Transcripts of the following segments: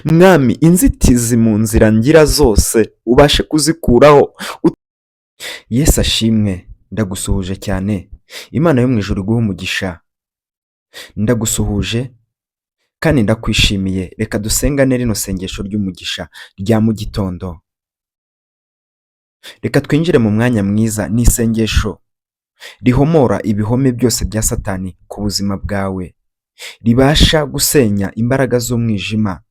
mwami, inzitizi mu nzira ngira zose ubashe kuzikuraho. Yesu ashimwe. Ndagusuhuje cyane, Imana yo mu ijuru iguhe umugisha. Ndagusuhuje kandi ndakwishimiye. Reka dusengane rino sengesho ry'umugisha rya mu gitondo. Reka twinjire mu mwanya mwiza. Ni isengesho rihomora ibihome byose bya Satani ku buzima bwawe, ribasha gusenya imbaraga z'umwijima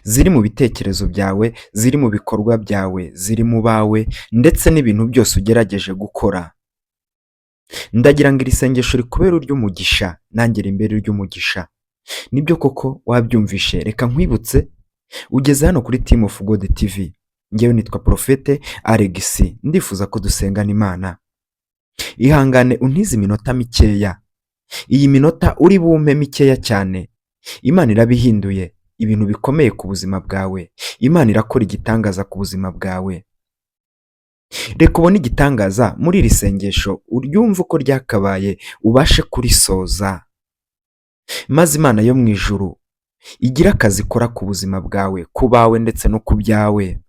ziri mu bitekerezo byawe, ziri mu bikorwa byawe, ziri mu bawe, ndetse n'ibintu byose ugerageje gukora. Ndagira ngo iri sengesho rikubere ury'umugisha, nanjye rimbere ury'umugisha. Nibyo koko wabyumvishe. Reka nkwibutse, ugeze hano kuri Team of God TV. Ngewe nitwa Prophete Alex. Ndifuza ko dusengana Imana. Ihangane untize iminota mikeya. Iyi minota uri bumpe mikeya cyane, Imana irabihinduye ibintu bikomeye ku buzima bwawe. Imana irakora igitangaza ku buzima bwawe. Reka ubone igitangaza muri iri sengesho, uryumve uko ryakabaye, ubashe kurisoza, maze Imana yo mu ijuru igira akazi ikora ku buzima bwawe, ku bawe ndetse no ku byawe.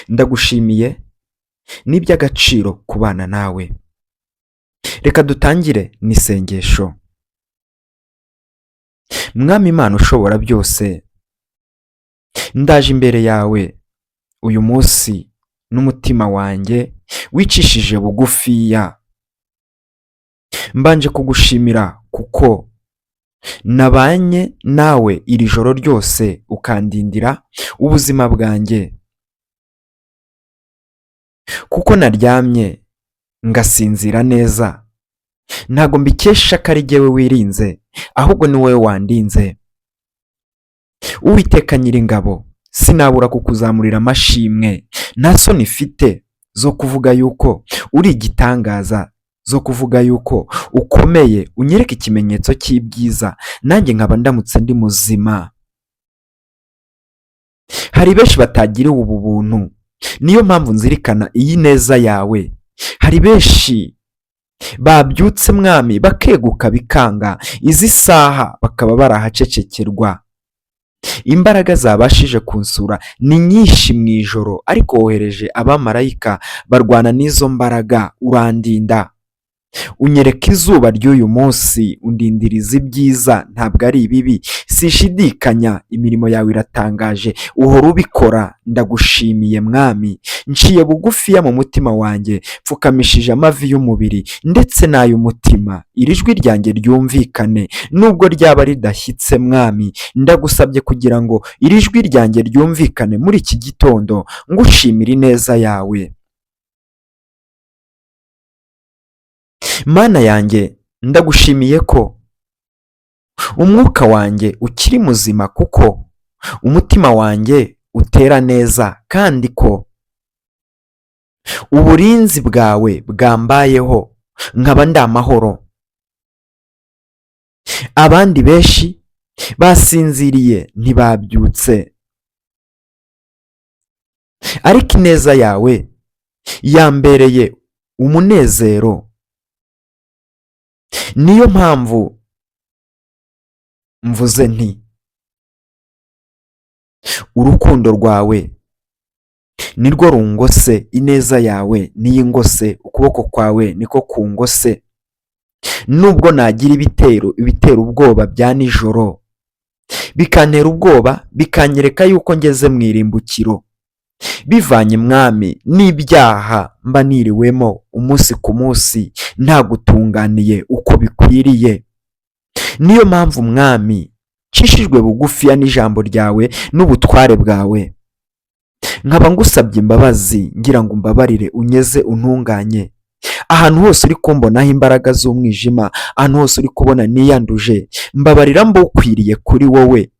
Ndagushimiye, ni iby'agaciro kubana nawe. Reka dutangire n'isengesho. Mwami Imana ushobora byose, ndaje imbere yawe uyu munsi n'umutima wanjye wicishije bugufiya. Mbanje kugushimira kuko nabanye nawe iri joro ryose ukandindira ubuzima bwanjye, kuko naryamye ngasinzira neza. Ntago mbikesha ko ari jyewe wirinze, ahubwo ni wowe wandinze. Uwiteka Nyiringabo, sinabura kukuzamurira amashimwe. Nta soni mfite zo kuvuga yuko uri igitangaza, zo kuvuga yuko ukomeye, unyereka ikimenyetso cy'ibyiza, nanjye nkaba ndamutse ndi muzima. Hari benshi batagiriwe ubu buntu, niyo mpamvu nzirikana iyi neza yawe. Hari benshi babyutse mwami bakeguka bikanga, izi saha bakaba barahacecekerwa. Imbaraga zabashije kunsura ni nyinshi mu ijoro, ariko wohereje abamarayika barwana n'izo mbaraga, urandinda. Unyereka izuba ry'uyu munsi, undindiriza ibyiza, ntabwo ari ibibi. Sishidikanya imirimo yawe iratangaje, uhora ubikora. Ndagushimiye mwami. Nciye bugufiya mu mutima wanjye, pfukamishije amavi y'umubiri ndetse n'ay'umutima. Iri jwi ryanjye ryumvikane nubwo ryaba ridashyitse mwami. Ndagusabye kugira ngo iri jwi ryanjye ryumvikane muri iki gitondo, ngushimira ineza yawe. Mana yanjye, ndagushimiye ko umwuka wanjye ukiri muzima, kuko umutima wanjye utera neza, kandi ko uburinzi bwawe bwambayeho, nkaba ndi amahoro. Abandi benshi basinziriye ntibabyutse, ariko ineza yawe yambereye umunezero. Niyo mpamvu mvuze nti, urukundo rwawe nirwo rungose, ineza yawe niyo ingose, ukuboko kwawe niko kungose. Nubwo nagira ibitera ubwoba bya nijoro, bikantera ubwoba, bikanyereka yuko ngeze mu irimbukiro, bivanye mwami n'ibyaha mba niriwemo umunsi ku munsi, ntagutunganiye uko bikwiriye. Niyo mpamvu mwami nshishijwe bugufiya n'ijambo ryawe n'ubutware bwawe, nkaba ngusabye imbabazi, ngira ngo umbabarire, unyeze, untunganye. Ahantu hose uri kumbonaho imbaraga z'umwijima, ahantu hose uri kubona niyanduje, mbabarira mbukwiriye kuri wowe.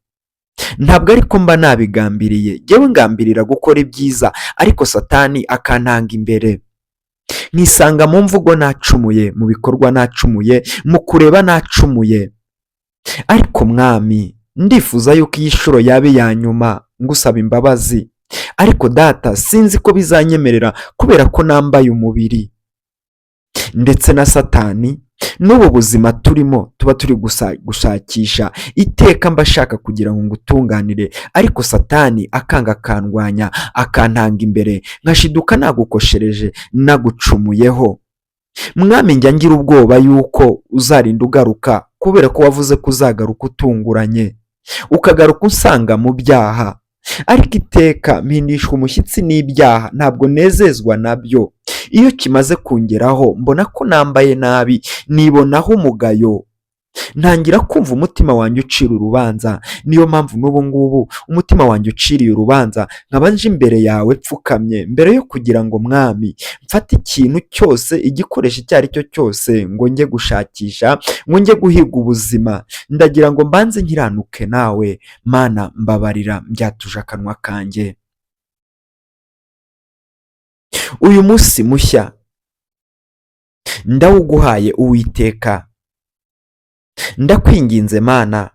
Ntabwo ariko mba nabigambiriye, jyewe ngambirira gukora ibyiza, ariko Satani akantanga imbere. Nkisanga mu mvugo nacumuye, mu bikorwa nacumuye, mu kureba nacumuye. Ariko mwami, ndifuza yuko iyi shuro yaba iya nyuma ngusaba imbabazi. Ariko data, sinzi ko bizanyemerera kubera ko nambaye umubiri. Ndetse na Satani n'ubu buzima turimo tuba turi gushakisha iteka mba ashaka kugira ngo ngutunganire, ariko satani akanga akandwanya akantanga imbere, nkashiduka nagukoshereje nagucumuyeho. Mwami, njya ngira ubwoba yuko uzarinda ugaruka, kubera ko wavuze ko uzagaruka utunguranye, ukagaruka unsanga mu byaha, ariko iteka mpindishwa umushyitsi n'ibyaha, ntabwo nezezwa nabyo. Iyo kimaze kungeraho mbona ko nambaye nabi, nibonaho umugayo, ntangira kumva umutima wanjye ucira urubanza. Niyo mpamvu n'ubu ngubu umutima wanjye uciriye urubanza, nkaba nje imbere yawe pfukamye, mbere yo kugira ngo Mwami mfate ikintu cyose, igikoresho icyo ari cyo cyose, ngo njye gushakisha, ngo njye guhiga ubuzima. Ndagira ngo mbanze nkiranuke nawe. Mana, mbabarira, mbyatuje akanwa kanjye. Uyu munsi mushya ndawuguhaye Uwiteka, ndakwinginze Mana,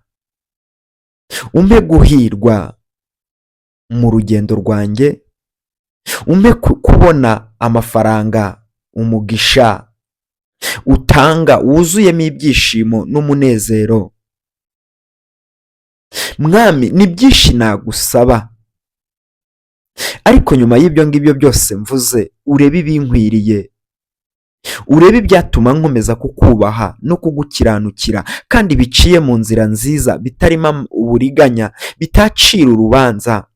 umpe guhirwa mu rugendo rwanjye, umpe kubona amafaranga, umugisha utanga wuzuyemo ibyishimo n'umunezero. Mwami, ni byinshi nagusaba, ariko nyuma y'ibyo ngibyo byose mvuze, urebe ibinkwiriye, urebe ibyatuma nkomeza kukubaha no kugukiranukira, kandi biciye mu nzira nziza, bitarimo uburiganya, bitacira urubanza.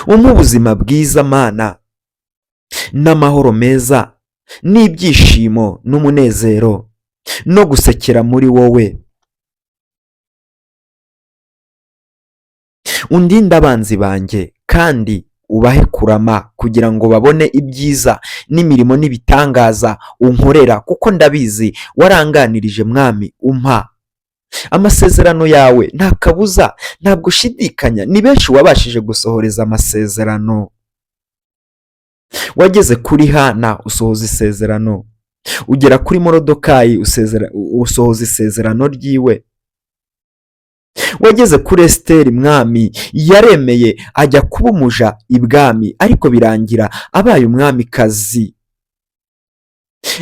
Umpe ubuzima bwiza Mana, n'amahoro meza, n'ibyishimo n'umunezero, no gusekera muri wowe. Undinde abanzi banjye, kandi ubahe kurama, kugira ngo babone ibyiza n'imirimo n'ibitangaza unkorera, kuko ndabizi waranganirije Mwami. Umpa amasezerano yawe, nta kabuza, ntabwo ushidikanya. Ni benshi wabashije gusohoreza amasezerano. Wageze kuri Hana usohoza isezerano, ugera kuri Morodekayi usohoza isezerano ryiwe. Wageze kuri Esiteri Mwami, yaremeye ajya kuba umuja ibwami, ariko birangira abaye umwamikazi.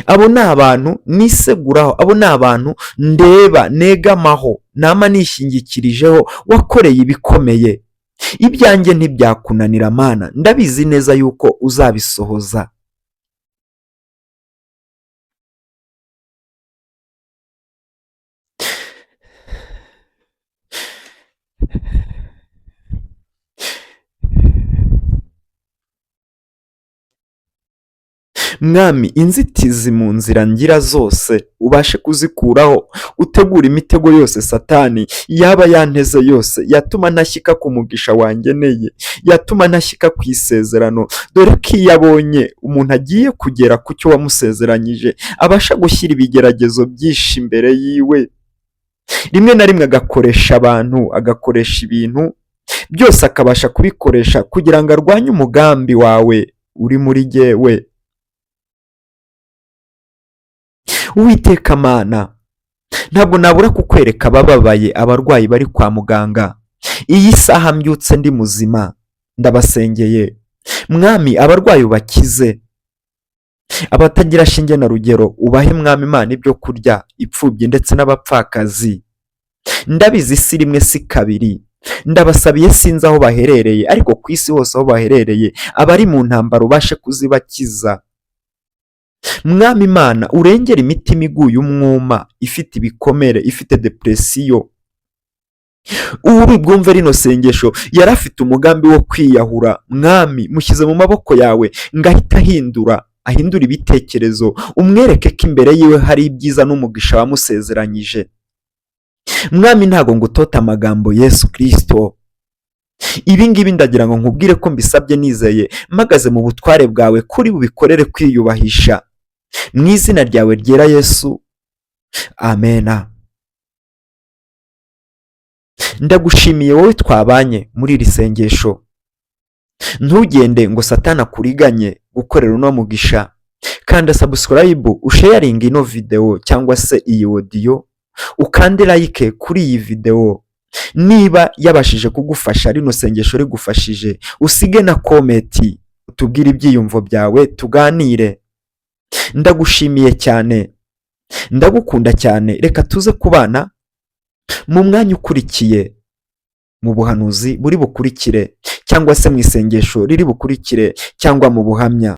Abo ni abantu niseguraho, abo ni abantu ndeba negamaho, nama nishingikirijeho, wakoreye ibikomeye. Ibyanjye ntibyakunanira Mana, ndabizi neza yuko uzabisohoza. Mwami, inzitizi mu nzira ngira zose ubashe kuzikuraho, utegura imitego yose satani yaba yanteze yose, yatuma ntashyika ku mugisha wangeneye, yatuma ntashyika ku isezerano. Dore ko iyo abonye umuntu agiye kugera ku cyo wamusezeranyije, abasha gushyira ibigeragezo byinshi imbere yiwe. Rimwe na rimwe agakoresha abantu, agakoresha ibintu byose, akabasha kubikoresha kugira ngo arwanye umugambi wawe uri muri jyewe. Uwiteka Mana, ntabwo nabura kukwereka abababaye, abarwayi bari kwa muganga. Iyi saha mbyutse ndi muzima, ndabasengeye Mwami, abarwayi ubakize, abatagira shinge na rugero ubahe Mwami Imana ibyo kurya, imfubyi ndetse n'abapfakazi. Ndabizi si rimwe si kabiri, ndabasabiye, sinzi aho baherereye, ariko ku isi hose aho baherereye, abari mu ntambara ubashe kuzibakiza. Mwami Imana, urengera imitima iguye umwuma, ifite ibikomere, ifite depresiyo. Ubu bwumve rino sengesho, yari afite umugambi wo kwiyahura. Mwami, mushyize mu maboko yawe, ngahita ahindura ibitekerezo, umwereke ko imbere yiwe hari ibyiza n'umugisha wamusezeranyije. Mwami, ntago ngutota amagambo, Yesu Kristo. Ibi ngibi ndagira ngo nkubwire ko mbisabye nizeye, mpagaze mu butware bwawe, kuri bubikorere kwiyubahisha. Mu izina ryawe ryera Yesu, amena. Ndagushimiye wowe twabanye muri iri sengesho. Ntugende ngo satana akuriganye gukorera uno mugisha. Kanda subscribe, usharinga ino video cyangwa se iyi audio, ukande like kuri iyi video. Niba yabashije kugufasha, rino sengesho rigufashije, usige na comment, utubwire ibyiyumvo byawe, tuganire. Ndagushimiye cyane. ndagukunda cyane, reka tuze kubana mu mwanya ukurikiye, mu buhanuzi buri bukurikire, cyangwa se mu isengesho riri bukurikire, cyangwa mu buhamya.